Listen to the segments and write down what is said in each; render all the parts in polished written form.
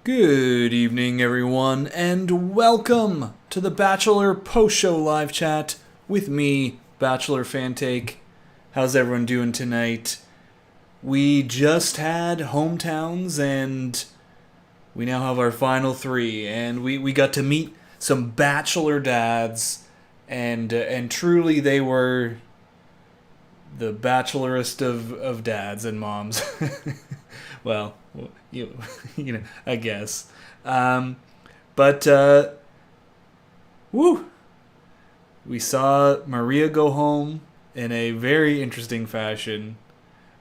Good evening, everyone, and welcome to the Bachelor post-show live chat with me, Bachelor Fantake. How's everyone doing tonight? We just had hometowns, and we now have our final three, and we got to meet some Bachelor dads, and truly they were the bachelorest of dads and moms. Well, you you know, I guess. But woo, we saw Maria go home in a very interesting fashion.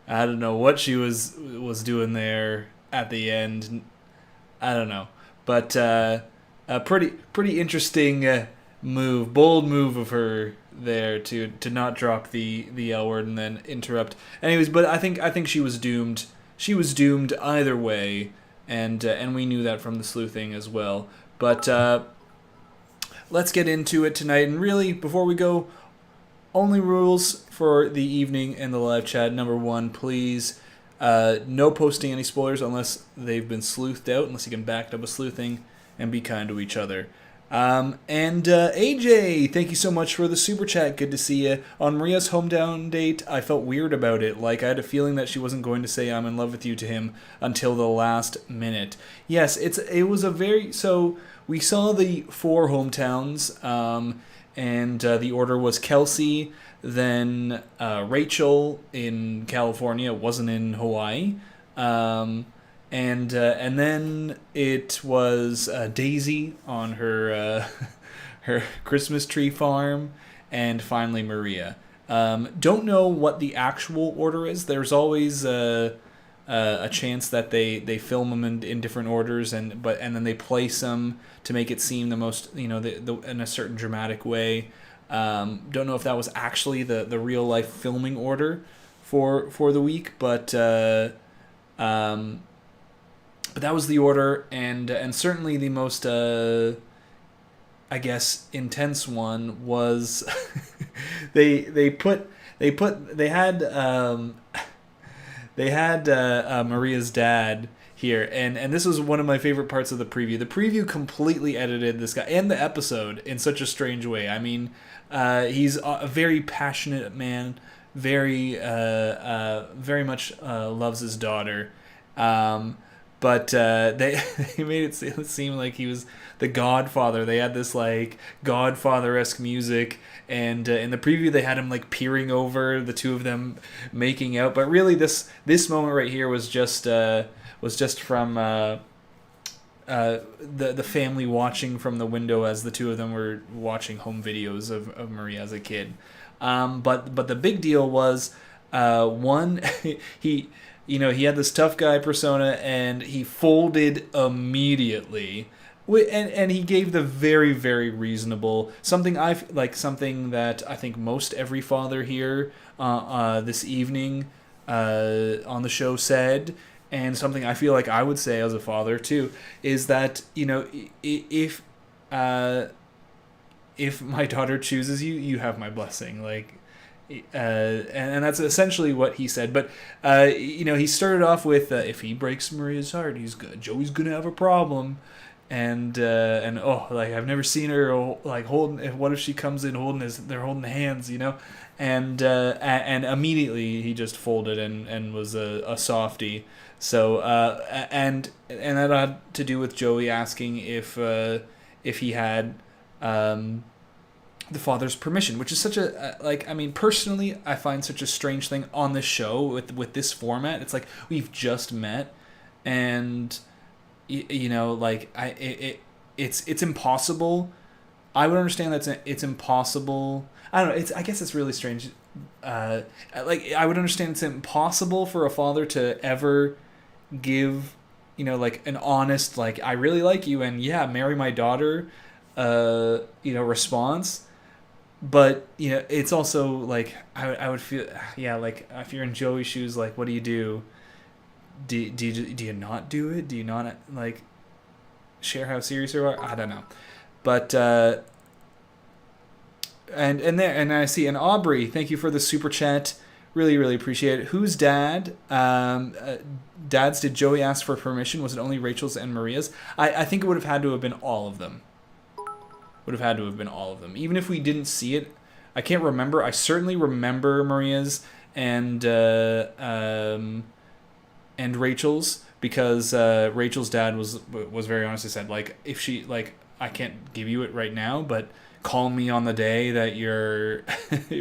I don't know what she was doing there at the end. I don't know, but a pretty interesting bold move of her there to not drop the L word and then interrupt. Anyways, but I think she was doomed. She was doomed either way, and we knew that from the sleuthing as well. But let's get into it tonight. And really, before we go, only rules for the evening and the live chat. Number one, please, no posting any spoilers unless they've been sleuthed out, unless you can back it up with sleuthing, and be kind to each other. And AJ, thank you so much for the super chat. Good to see you. On Maria's hometown date, I felt weird about it. Like, I had a feeling that she wasn't going to say I'm in love with you to him until the last minute. Yes, it was a very... So, we saw the four hometowns, and the order was Kelsey, then Rachel in California, wasn't in Hawaii, and then it was Daisy on her her Christmas tree farm, and finally Maria. Don't know what the actual order is. There's always a chance that they film them in different orders, and then they place them to make it seem the most, in a certain dramatic way. Don't know if that was actually the real life filming order for the week, but that was the order, and certainly the most, I guess, intense one was they had Maria's dad here, and this was one of my favorite parts of the preview. The preview completely edited this guy and the episode in such a strange way. I mean, he's a very passionate man, very much loves his daughter. But they made it seem like he was the Godfather. They had this like Godfather-esque music, and in the preview they had him like peering over the two of them making out. But really, this moment right here was just from the family watching from the window as the two of them were watching home videos of Maria as a kid. But the big deal was one he. He had this tough guy persona, and he folded immediately, and he gave the very, very reasonable something that I think most every father here this evening on the show said, and something I feel like I would say as a father too, is that if my daughter chooses you, you have my blessing, like. And that's essentially what he said. But he started off with if he breaks Maria's heart, Joey's gonna have a problem, and I've never seen her like holding. What if she comes in they're holding hands, and immediately he just folded and was a softie. So and that had to do with Joey asking if he had. The father's permission, which is such a personally, I find such a strange thing on this show with this format. It's like we've just met, and it's impossible. I would understand that it's impossible. I don't know. I guess it's really strange. I would understand it's impossible for a father to ever give, an honest, I really like you, and yeah, marry my daughter, response. But it's also like I would feel, if you're in Joey's shoes, like, what do you do? Do you not do it? Do you not share how serious you are? I don't know, but and I see, and Aubrey, thank you for the super chat. Really, really appreciate it. Whose dad? Dads, did Joey ask for permission? Was it only Rachel's and Maria's? I think it would have had to have been all of them. Would have had to have been all of them. Even if we didn't see it, I can't remember. I certainly remember Maria's and Rachel's, because Rachel's dad was very honest. He said, like, if she, like, I can't give you it right now, but call me on the day that you're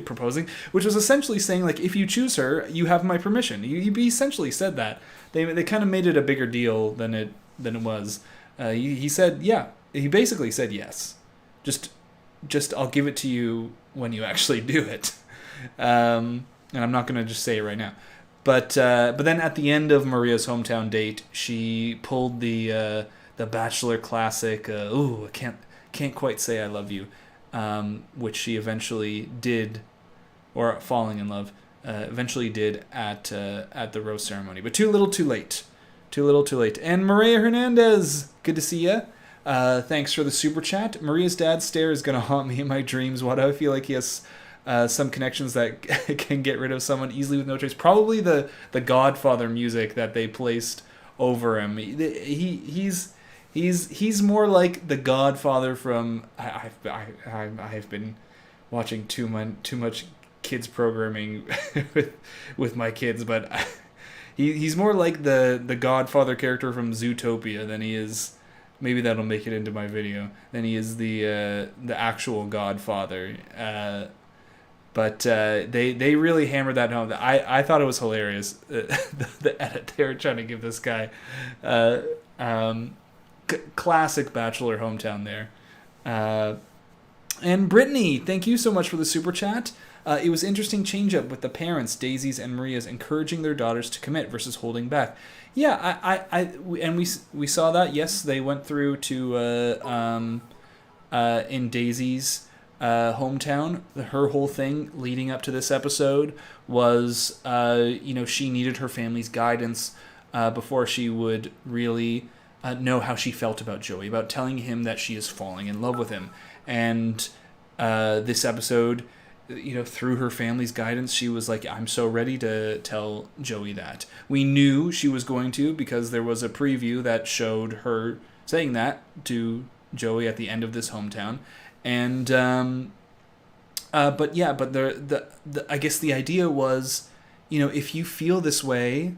proposing, which was essentially saying, like, if you choose her, you have my permission. He essentially said that. They kind of made it a bigger deal than it was. He said, yeah. He basically said yes. Just I'll give it to you when you actually do it. And I'm not going to just say it right now. But then at the end of Maria's hometown date, she pulled the Bachelor classic. I can't quite say I love you, which she eventually did, or falling in love, eventually did at the rose ceremony. But too little, too late. Too little, too late. And Maria Hernandez, good to see ya. Thanks for the super chat. Maria's dad's stare is gonna haunt me in my dreams. Why do I feel like he has some connections that can get rid of someone easily with no trace? Probably the Godfather music that they placed over him. He's more like the Godfather from. I've been watching too much kids programming with my kids, but he's more like the Godfather character from Zootopia than he is. Maybe that'll make it into my video. Than he is the actual Godfather. But they really hammered that home. I thought it was hilarious. The edit they were trying to give this guy. Classic Bachelor hometown there. And Brittany, thank you so much for the super chat. It was interesting change up with the parents, Daisy's and Maria's, encouraging their daughters to commit versus holding back. Yeah, and we saw that. Yes, they went through to in Daisy's hometown. Her whole thing leading up to this episode was, she needed her family's guidance before she would really know how she felt about Joey, about telling him that she is falling in love with him. And this episode, through her family's guidance, she was like, I'm so ready to tell Joey that. We knew she was going to, because there was a preview that showed her saying that to Joey at the end of this hometown. And but the I guess the idea was, if you feel this way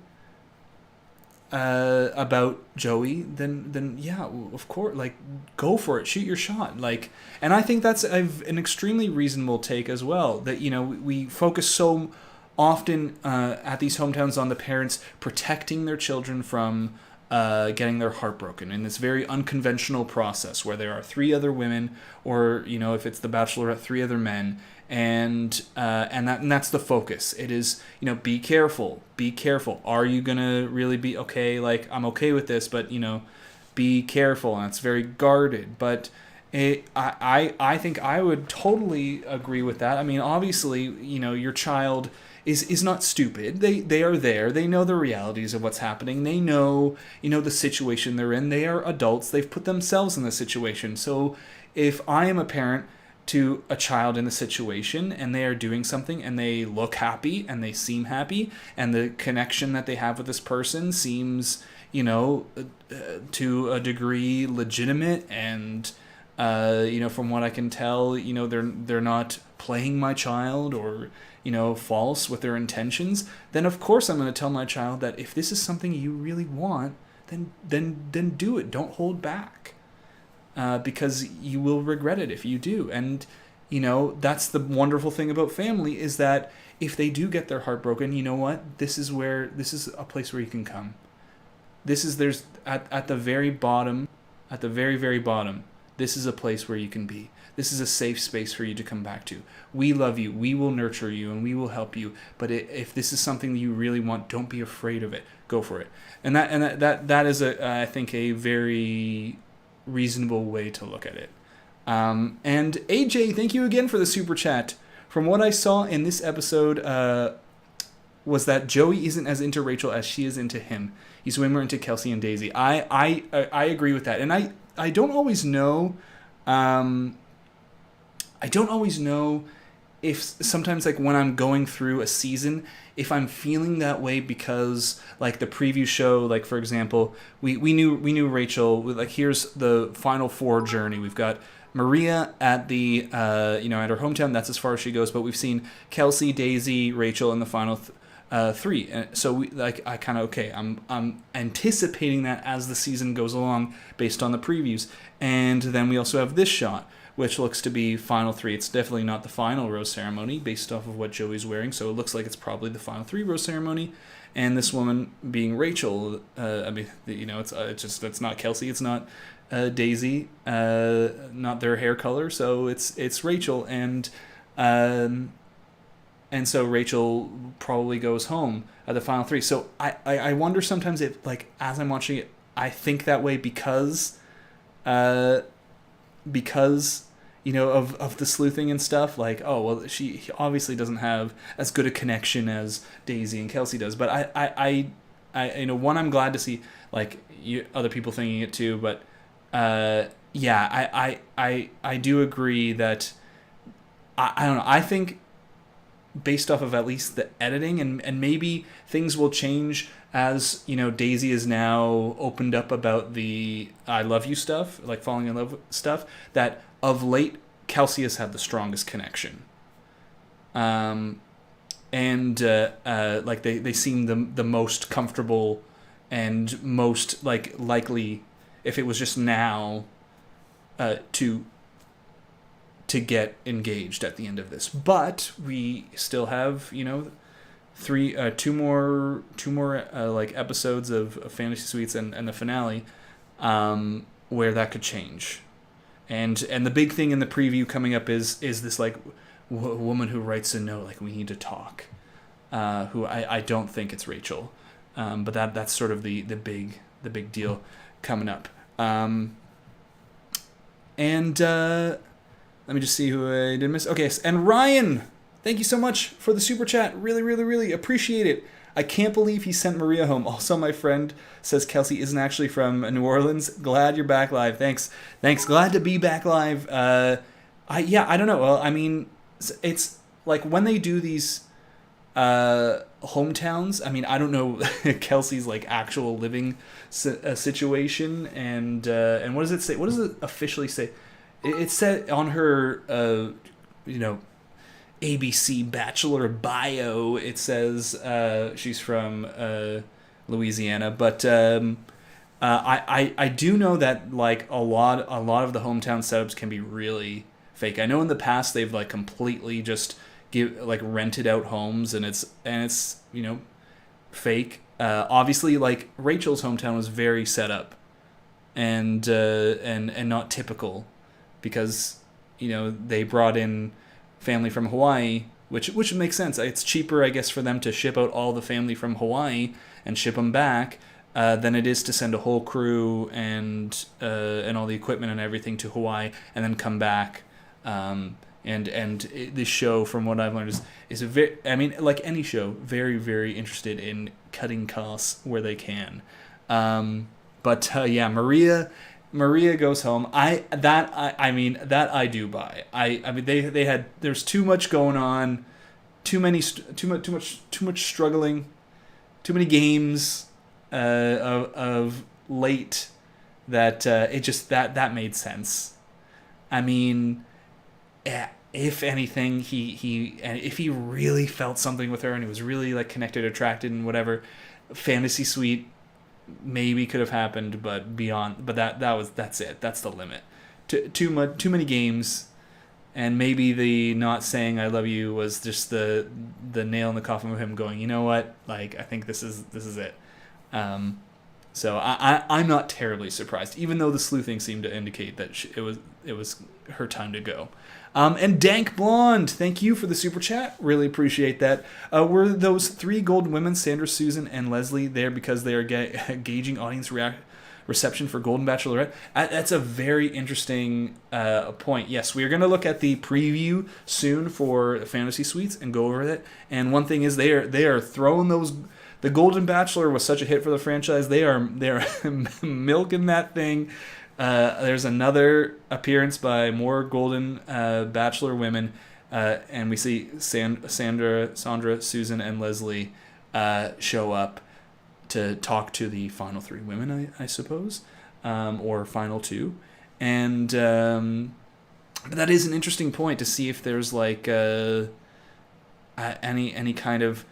about Joey, then yeah, of course, like, go for it, shoot your shot, like. And I think that's an extremely reasonable take as well, that we focus so often at these hometowns on the parents protecting their children from getting their heart broken in this very unconventional process where there are 3 other women, or if it's the Bachelorette, 3 other men, and that's the focus. It is, be careful. Are you gonna really be okay? Like, I'm okay with this, but be careful. And it's very guarded. But I think I would totally agree with that. I mean, obviously, your child is not stupid. They are there. They know the realities of what's happening. They know, the situation they're in. They are adults. They've put themselves in the situation. So if I am a parent to a child in the situation and they are doing something and they look happy and they seem happy and the connection that they have with this person seems, to a degree legitimate, and from what I can tell, they're not playing my child or false with their intentions, then of course I'm going to tell my child that if this is something you really want, then do it. Don't hold back, because you will regret it if you do. And that's the wonderful thing about family, is that if they do get their heart broken, you know what? This is a place where you can come. There's at the very bottom, at the very, very bottom, this is a place where you can be. This is a safe space for you to come back to. We love you. We will nurture you, and we will help you. But if this is something that you really want, don't be afraid of it. Go for it. And that is I think a very reasonable way to look at it. And AJ, thank you again for the super chat. From what I saw in this episode, was that Joey isn't as into Rachel as she is into him. He's way more into Kelsey and Daisy. I agree with that, and I don't always know. I don't always know if sometimes like when I'm going through a season, if I'm feeling that way because like the preview show, like for example, we knew Rachel, like here's the final four journey. We've got Maria at the at her hometown. That's as far as she goes. But we've seen Kelsey, Daisy, Rachel in the final three. And so I kind of I'm anticipating that as the season goes along based on the previews. And then we also have this shot, which looks to be final three. It's definitely not the final rose ceremony based off of what Joey's wearing. So it looks like it's probably the final three rose ceremony. And this woman being Rachel, it's not Kelsey, it's not Daisy, not their hair color. So it's Rachel, and so Rachel probably goes home at the final three. So I wonder sometimes if, like, as I'm watching it, I think that way because of the sleuthing and stuff. Like, oh well, she obviously doesn't have as good a connection as Daisy and Kelsey does. But I I'm glad to see like other people thinking it too. But I do agree that I don't know. I think based off of at least the editing, and maybe things will change as Daisy is now opened up about the I love you stuff, like falling in love stuff, that of late Kelsey has had the strongest connection, like they seem the most comfortable and most like likely, if it was just now, to get engaged at the end of this. But we still have two more like episodes of Fantasy Suites and the finale, where that could change. And the big thing in the preview coming up is this like woman who writes a note like, we need to talk, who I don't think it's Rachel, but that's sort of the big deal coming up. Let me just see who I did miss. Okay, and Ryan, thank you so much for the super chat. Really, really, really appreciate it. I can't believe he sent Maria home. Also, my friend says Kelsey isn't actually from New Orleans. Glad you're back live. Thanks. Glad to be back live. I don't know. Well, I mean, it's like when they do these hometowns. I mean, I don't know Kelsey's like actual living situation, and what does it say? What does it officially say? It said on her, ABC Bachelor bio, it says she's from Louisiana, but I do know that like a lot of the hometown setups can be really fake. I know in the past they've like completely just rented out homes, and it's fake. Obviously, like Rachel's hometown was very set up, and not typical, because they brought in family from Hawaii, which makes sense. It's cheaper, I guess, for them to ship out all the family from Hawaii and ship them back than it is to send a whole crew and all the equipment and everything to Hawaii and then come back. This show, from what I've learned, is like any show, very, very interested in cutting costs where they can. Maria goes home. I do buy. They had, there's too much going on, too much struggling, too many games of late that it just that made sense. I mean, if anything, if he really felt something with her and he was really like connected, attracted, and whatever, Fantasy Suite maybe could have happened, but beyond, but that's it. That's the limit. Too many games, and maybe the not saying I love you was just the nail in the coffin of him going, you know what? Like, I think this is it. So I'm not terribly surprised, even though the sleuthing seemed to indicate that it was her time to go. And Dank Blonde, thank you for the super chat. Really appreciate that. Were those three golden women, Sandra, Susan, and Leslie, there because they are gauging audience reception for Golden Bachelorette? That's a very interesting point. Yes, we are going to look at the preview soon for Fantasy Suites and go over it. And one thing is they are throwing those. The Golden Bachelor was such a hit for the franchise. They are milking that thing. There's another appearance by more Golden Bachelor women, and we see Sandra, Susan, and Leslie show up to talk to the final 3 women, I suppose, or final 2. And that is an interesting point to see if there's like any kind of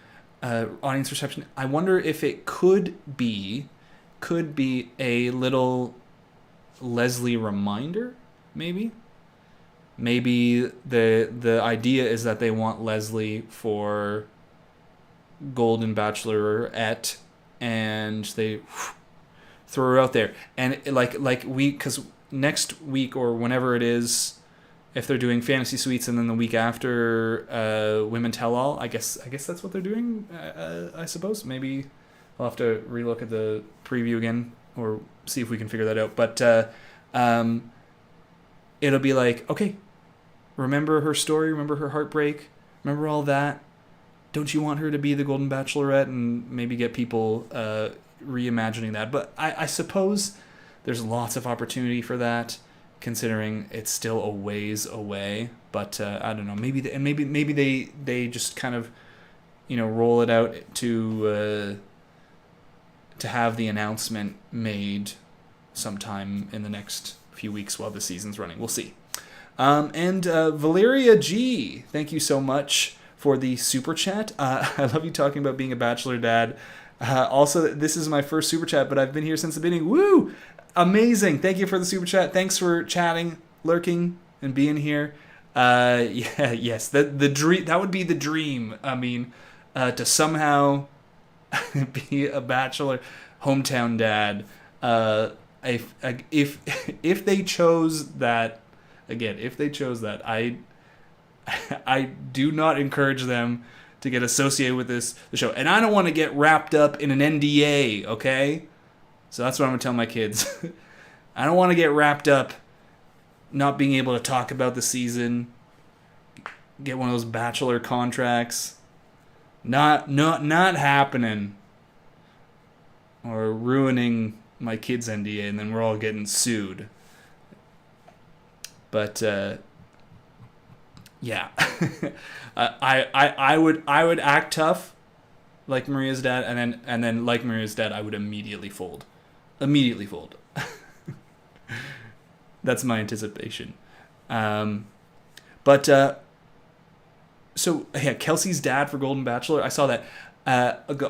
audience reception. I wonder if it could be a little Leslie reminder, maybe. Maybe the idea is that they want Leslie for Golden Bachelorette, and they throw her out there. And because next week or whenever it is, if they're doing Fantasy Suites, and then the week after Women Tell All, I guess that's what they're doing. I suppose maybe I'll have to relook at the preview again or see if we can figure that out. But it'll be like, okay, remember her story, remember her heartbreak, remember all that. Don't you want her to be the Golden Bachelorette, and maybe get people reimagining that? But I suppose there's lots of opportunity for that, considering it's still a ways away. But I don't know. Maybe they just kind of, roll it out to have the announcement made sometime in the next few weeks while the season's running. We'll see. And Valeria G, thank you so much for the super chat. I love you talking about being a bachelor dad. Also, this is my first super chat, but I've been here since the beginning. Woo! Amazing. Thank you for the super chat. Thanks for chatting, lurking, and being here. Yes, the dream, that would be the dream. I mean, to somehow be a bachelor hometown dad. If they chose that, again, I do not encourage them to get associated with the show. And I don't want to get wrapped up in an NDA, okay? So that's what I'm going to tell my kids. I don't want to get wrapped up not being able to talk about the season, get one of those bachelor contracts. Not happening. Or ruining my kids' NDA, and then we're all getting sued. But yeah, I would act tough, like Maria's dad, and then like Maria's dad, I would immediately fold. That's my anticipation. But so yeah, Kelsey's dad for Golden Bachelor. I saw that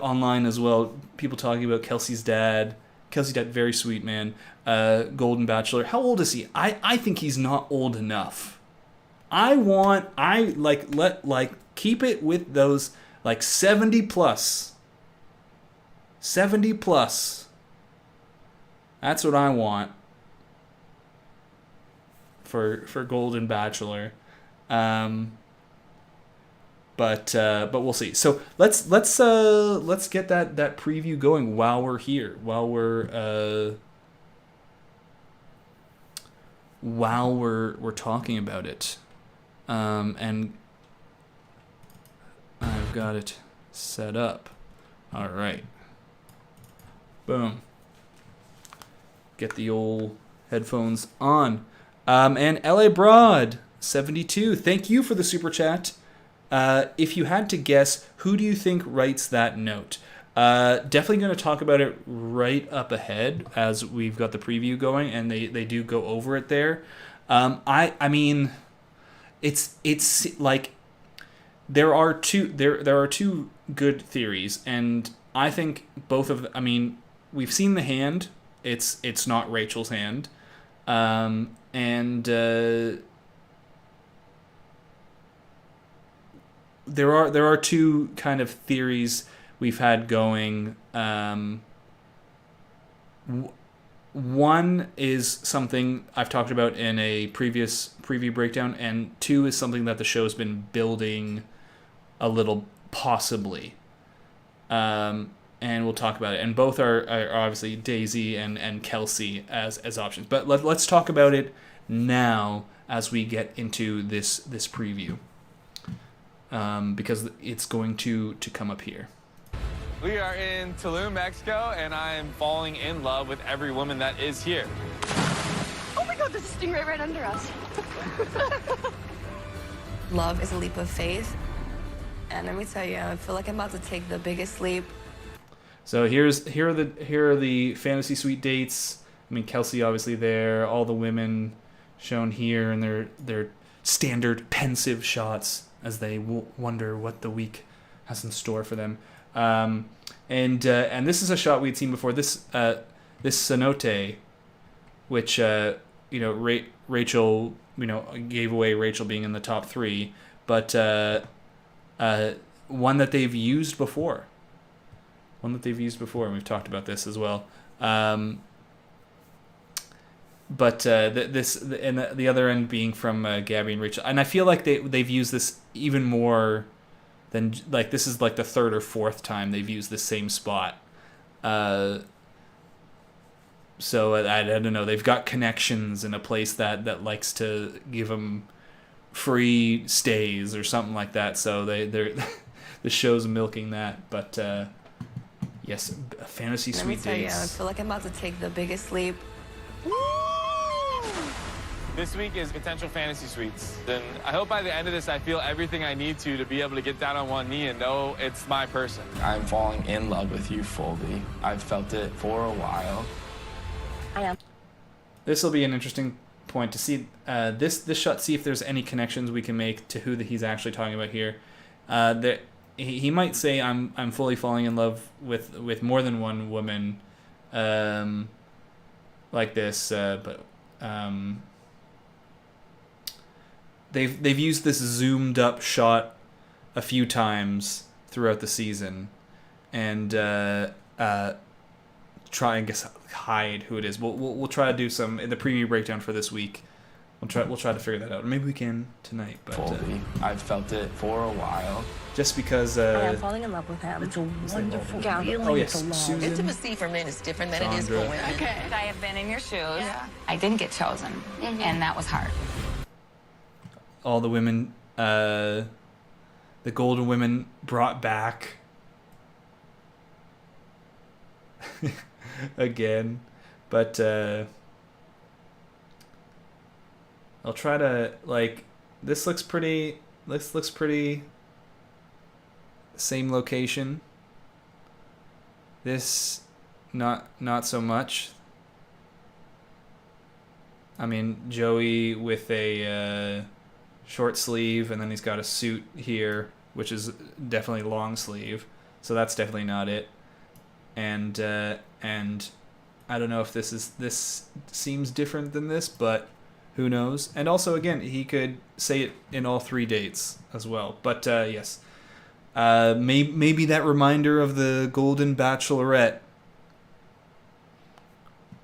online as well. People talking about Kelsey's dad. Kelsey's dad, very sweet man. Golden Bachelor. How old is he? I think he's not old enough. Keep it with those 70 plus. 70 plus. That's what I want for Golden Bachelor. But we'll see. So let's get that preview going while we're here, while we're talking about it, and I've got it set up. All right, boom. Get the old headphones on, and LA Broad 72. Thank you for the super chat. If you had to guess, who do you think writes that note? Definitely going to talk about it right up ahead as we've got the preview going, and they do go over it there. I mean, it's like there are two good theories, and I think both of them. I mean, we've seen the hand. It's not Rachel's hand, and there are two kind of theories we've had going. One is something I've talked about in a previous preview breakdown, and two is something that the show's been building a little, possibly. And we'll talk about it. And both are obviously Daisy and Kelsey as options. But let's talk about it now as we get into this preview. Because it's going to come up here. We are in Tulum, Mexico, and I am falling in love with every woman that is here. Oh my god, there's a stingray right under us. love is a leap of faith. And let me tell you, I feel like I'm about to take the biggest leap. So here are the fantasy suite dates. I mean, Kelsey obviously there. All the women shown here in their standard pensive shots as they wonder what the week has in store for them. And this is a shot we'd seen before. This cenote, which Rachel gave away Rachel being in the top 3, but one that they've used before. And we've talked about this as well. But the other end being from Gabby and Rachel, and I feel like they've used this even more than, like, this is like the third or fourth time they've used the same spot. So I don't know. They've got connections in a place that likes to give them free stays or something like that. So they're the show's milking that. But yes, fantasy Let suite me tell you, I dates. feel like I'm about to take the biggest leap. This week is potential fantasy suites. And I hope by the end of this, I feel everything I need to be able to get down on one knee and know it's my person. I'm falling in love with you fully. I've felt it for a while. I am. This will be an interesting point to see this shot. See if there's any connections we can make to who he's actually talking about here. He might say I'm fully falling in love with more than one woman, like this. But they've used this zoomed up shot a few times throughout the season, and try and hide who it is. We'll try to do some in the preview breakdown for this week. We'll try to figure that out. Maybe we can tonight. But Fully. I've felt it for a while. just because. I am falling in love with him. It's a wonderful feeling. Oh yes, to love. Susan. Intimacy for men is different than it is for Sandra. women. Okay. I have been in your shoes. Yeah. I didn't get chosen, and that was hard. All the women, the golden women brought back again, but I'll try to, like, this looks pretty. This looks pretty. Same location. This, not so much. I mean, Joey with a short sleeve, and then he's got a suit here, which is definitely long sleeve. So that's definitely not it. And I don't know if this seems different than this, but who knows? And also, again, he could say it in all 3 dates as well. But yes, maybe that reminder of the Golden Bachelorette.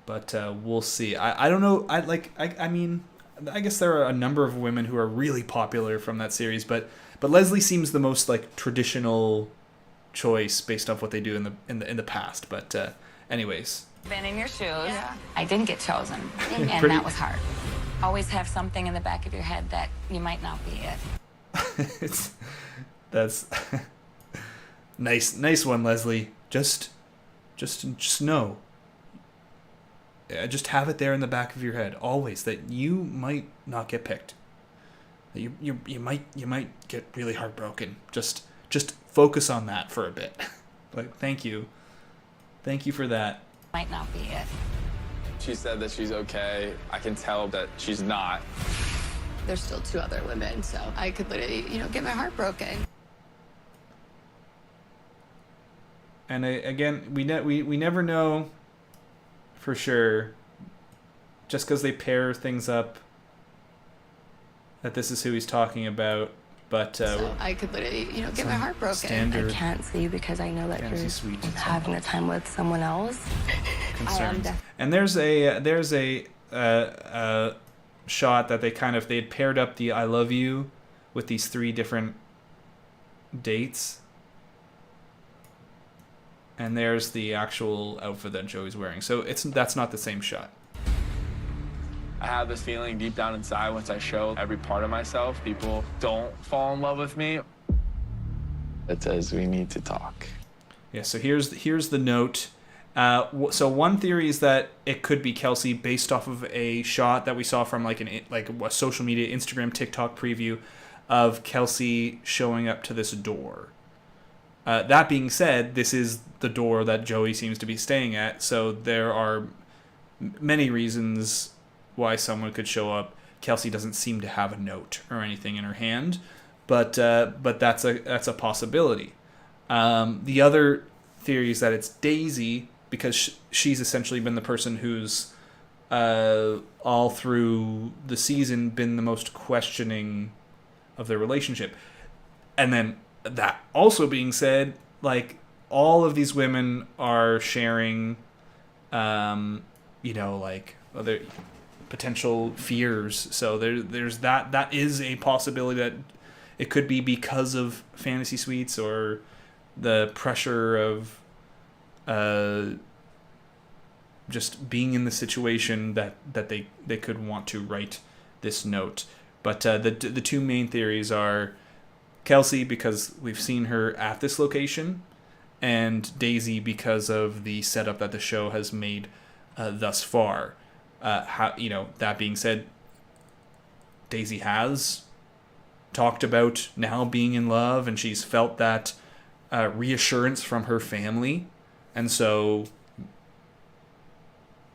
But we'll see. I don't know. I mean, I guess there are a number of women who are really popular from that series, but Leslie seems the most, like, traditional choice based off what they do in the past. But anyways, Been in your shoes. Yeah. I didn't get chosen, and Pretty- that was hard. Always have something in the back of your head that you might not be it. that's nice one, Leslie. Just know. Just have it there in the back of your head always that you might not get picked. That you might get really heartbroken. Just focus on that for a bit. Like, thank you for that. Might not be it. She said that she's okay. I can tell that she's not. There's still 2 other women, so I could literally, get my heart broken. And again, we never know for sure, just because they pair things up, that this is who he's talking about. But So I could literally, get my heart broken. standard I can't see because I know that fantasy you're suite having a time with someone else. concerns. And there's a shot that they'd paired up the "I love you" with these 3 different dates. And there's the actual outfit that Joey's wearing. So that's not the same shot. I have this feeling deep down inside once I show every part of myself, people don't fall in love with me. It says we need to talk. Yeah, so here's the note. So one theory is that it could be Kelsey based off of a shot that we saw from a social media, Instagram, TikTok preview of Kelsey showing up to this door. That being said, this is the door that Joey seems to be staying at, so there are many reasons why someone could show up. Kelsey doesn't seem to have a note or anything in her hand, but that's a possibility. The other theory is that it's Daisy, because she's essentially been the person who's all through the season been the most questioning of their relationship. And then that also being said, like, all of these women are sharing, like, other potential fears. So there's that is a possibility that it could be because of fantasy suites or the pressure of just being in the situation that they could want to write this note. But the two main theories are Kelsey, because we've seen her at this location, and Daisy because of the setup that the show has made thus far. That being said, Daisy has talked about now being in love, and she's felt that reassurance from her family, and so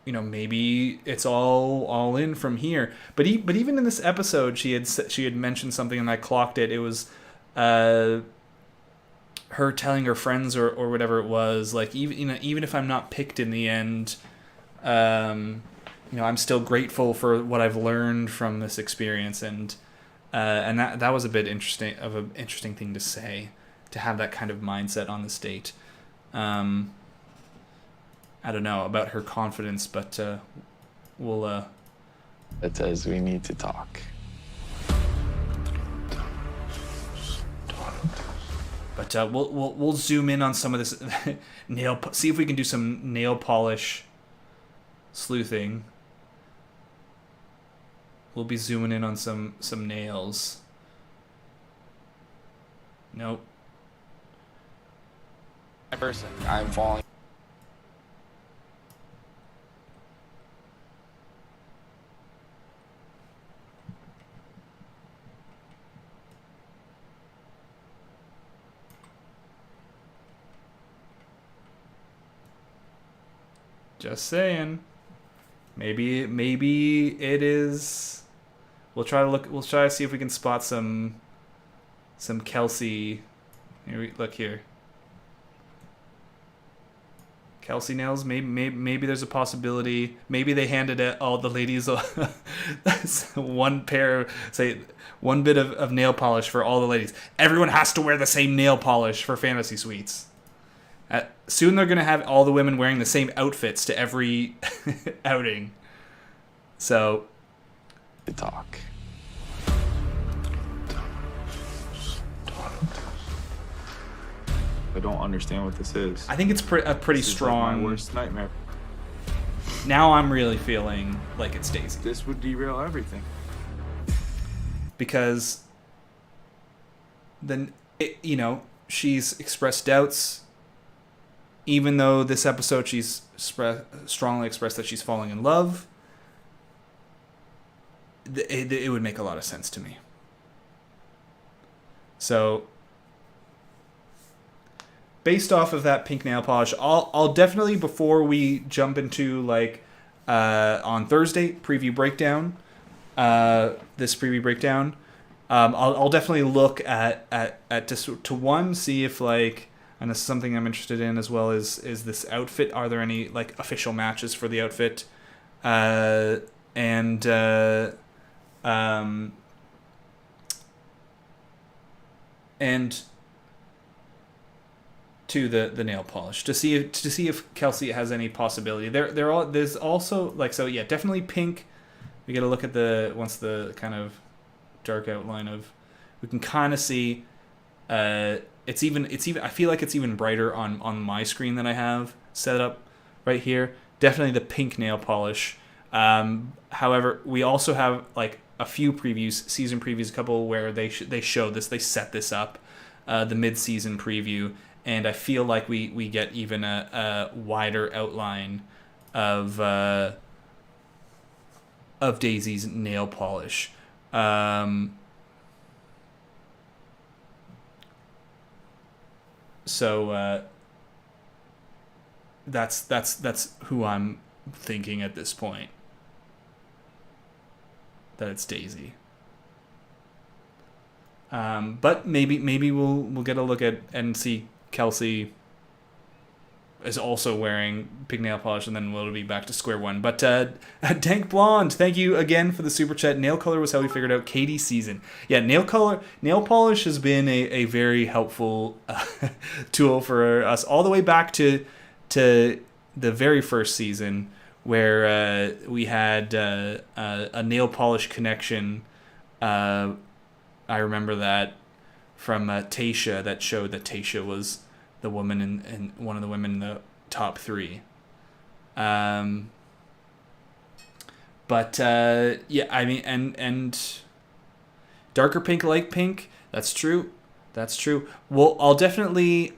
maybe it's all in from here. But even in this episode, she had mentioned something, and I clocked it. It was her telling her friends or whatever it was, like, even if I'm not picked in the end, I'm still grateful for what I've learned from this experience, and that was a bit interesting thing to say, to have that kind of mindset on this date. I don't know about her confidence, but we'll. It says we need to talk. But we'll zoom in on some of this see if we can do some nail polish sleuthing. We'll be zooming in on some nails. Nope. Person, I'm falling. Just saying. Maybe it is. We'll try to see if we can spot some Kelsey. Look here. Kelsey nails. Maybe there's a possibility. Maybe they handed all the ladies one bit of nail polish for all the ladies. Everyone has to wear the same nail polish for fantasy suites. Soon they're going to have all the women wearing the same outfits to every outing. So, to talk. I don't understand what this is. I think it's a pretty This is strong. like my worst nightmare. Now I'm really feeling like it's Daisy, This would derail everything. because then she's expressed doubts. Even though this episode she's strongly expressed that she's falling in love, it would make a lot of sense to me. So, based off of that pink nail polish, I'll definitely, before we jump into on Thursday preview breakdown, this preview breakdown, I'll definitely look at just to one, see if and this is something I'm interested in as well, is this outfit. Are there any official matches for the outfit? And to the nail polish to see if Kelsey has any possibility. There's also definitely pink. We got to look at once the kind of dark outline of, we can kind of see. It's even I feel like it's even brighter on my screen than I have set up right here. Definitely the pink nail polish. However, we also have a few season previews, a couple where they show this, they set this up, the mid-season preview, and I feel like we get even a wider outline of Daisy's nail polish. So that's who I'm thinking at this point. That it's Daisy. But maybe we'll get a look at and see Kelsey is also wearing pink nail polish, and then we'll be back to square one. But Dank Blonde, thank you again for the super chat. Nail color was how we figured out Katie's season. Yeah, nail polish has been a very helpful tool for us all the way back to the very first season, where we had a nail polish connection. I remember that from Tasha, that showed that Tasha was the woman and one of the women in the top 3. But yeah, I mean, and darker pink, light pink. That's true. Well, I'll definitely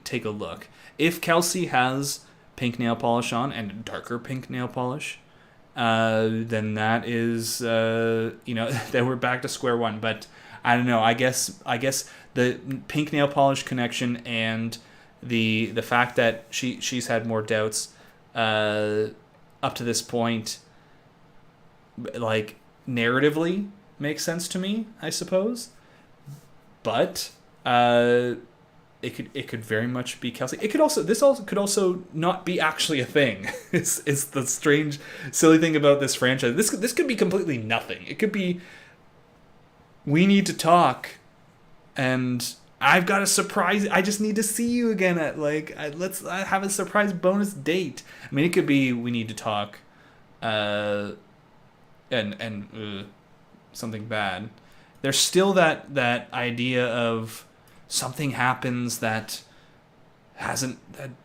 take a look. If Kelsey has pink nail polish on and darker pink nail polish, then that is then we're back to square one. But I don't know. I guess the pink nail polish connection and the fact that she's had more doubts up to this point, like, narratively makes sense to me, I suppose. But it could very much be Kelsey. This could also not be actually a thing. It's the strange, silly thing about this franchise. This could be completely nothing. It could be, we need to talk, and I've got a surprise. I just need to see you again at let's have a surprise bonus date. I mean, it could be we need to talk, and something bad. There's still that idea of something happens that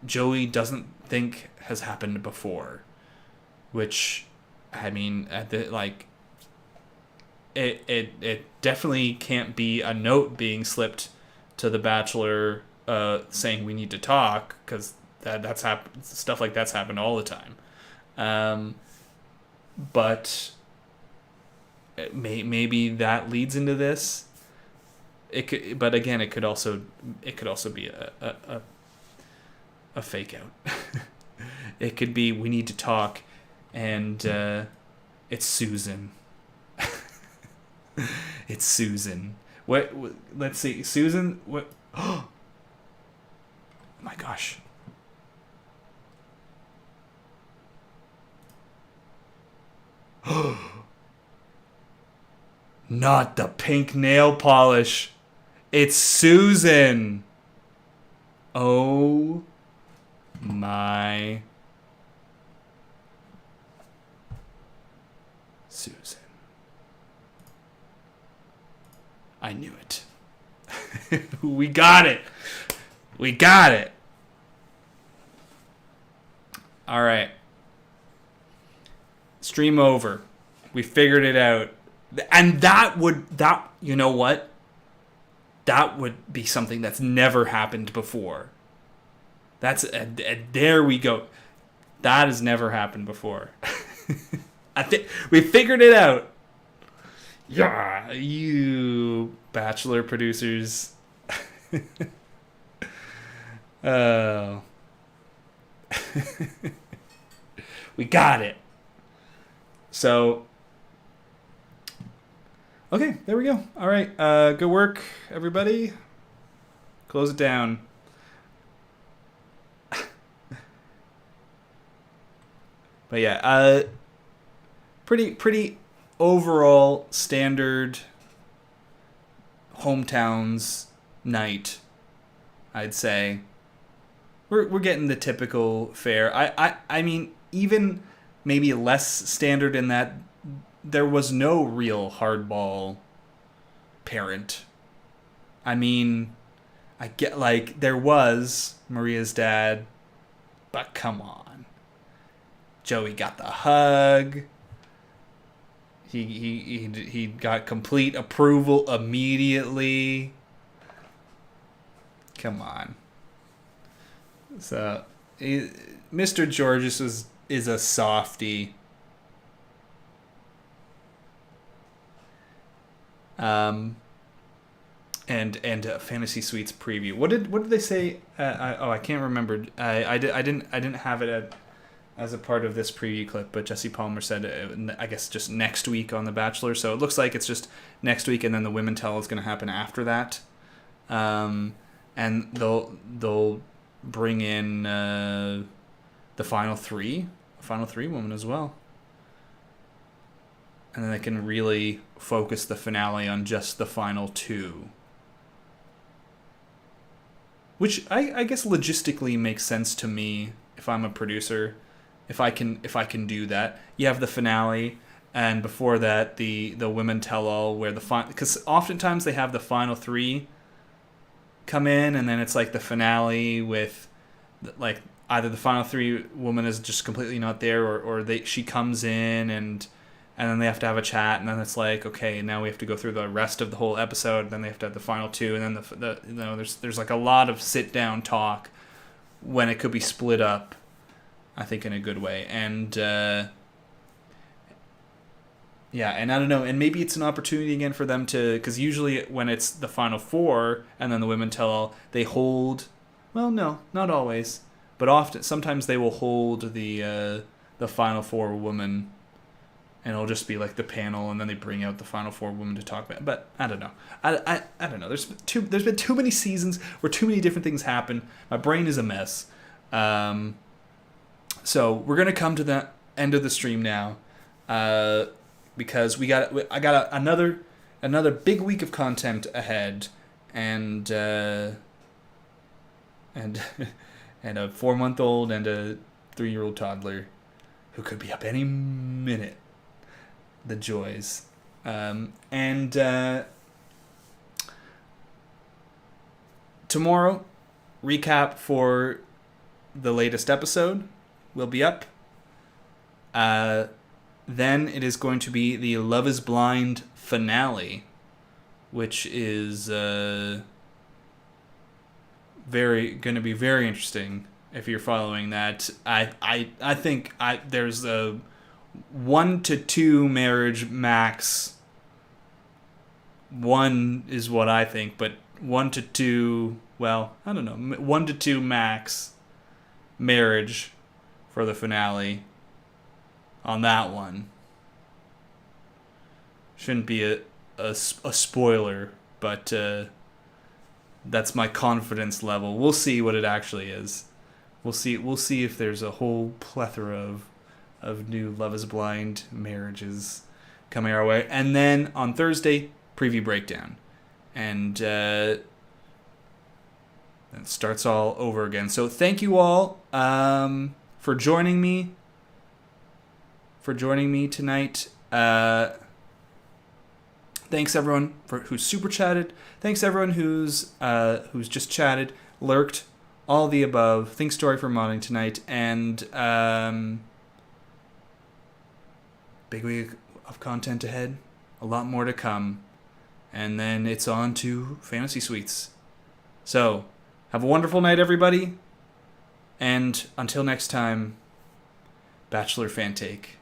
Joey doesn't think has happened before, which, I mean, it definitely can't be a note being slipped to the Bachelor saying we need to talk, because that's happened. Stuff like that's happened all the time. But maybe that leads into this. It could, but again, it could also be a fake out. It could be we need to talk, and it's Susan. It's Susan. What? Let's see, Susan. What? Oh my gosh. Not the pink nail polish. It's Susan. Oh my. Susan. I knew it. We got it. We got it. All right. Stream over. We figured it out. And you know what? That would be something that's never happened before. There we go. That has never happened before. I think we figured it out. Yeah, you Bachelor producers. Oh. We got it. So, okay, there we go. All right, good work, everybody. Close it down. But yeah, pretty overall standard hometowns night, I'd say. We're getting the typical fare. I mean, even maybe less standard in that there was no real hardball parent. I mean, I get, like, there was Maria's dad, but come on. Joey got the hug. He got complete approval immediately. Come on. So, Mr. Georges is a softie. and a Fantasy Suites preview. What did they say? I can't remember. I didn't have it as a part of this preview clip, but Jesse Palmer said I guess just next week on The Bachelor. So it looks like it's just next week, and then the Women Tell is going to happen after that. And they'll bring in the final three women as well. And then they can really focus the finale on just the final two. Which I guess logistically makes sense to me if I'm a producer. If I can do that. You have the finale, and before that the Women Tell All, where because oftentimes they have the final three come in, and then it's like the finale with like either the final three woman is just completely not there, or she comes in and then they have to have a chat, and then it's like, okay, now we have to go through the rest of the whole episode, and then they have to have the final two, and then there's like a lot of sit down talk when it could be split up, I think, in a good way. And yeah, and I don't know, and maybe it's an opportunity again for them to, because usually when it's the final four and then the Women Tell All, they hold, well, no, not always, but sometimes they will hold the final four women, and it'll just be like the panel, and then they bring out the final four women to talk about it. But I don't know. I don't know. There's been too many seasons where too many different things happen. My brain is a mess. So we're gonna come to the end of the stream now, because I got another big week of content ahead, and a 4-month-old and a 3-year-old toddler who could be up any minute. The joys. Tomorrow, recap for the latest episode will be up. Then it is going to be the Love is Blind finale, which is going to be very interesting if you're following that. I think there's a 1 to 2 marriage max. 1 is what I think, but 1 to 2, well, I don't know, 1 to 2 max marriage for the finale on that one. Shouldn't be a spoiler, but that's my confidence level. We'll see what it actually is. We'll see if there's a whole plethora of new Love is Blind marriages coming our way. And then on Thursday, preview breakdown. And it starts all over again. So thank you all for joining me. Tonight. Thanks everyone who's super chatted. Thanks everyone who's just chatted, lurked, all the above. Thanks Story for modding tonight. And big week of content ahead. A lot more to come. And then it's on to Fantasy Suites. So, have a wonderful night, everybody. And until next time, Bachelor Fan Take.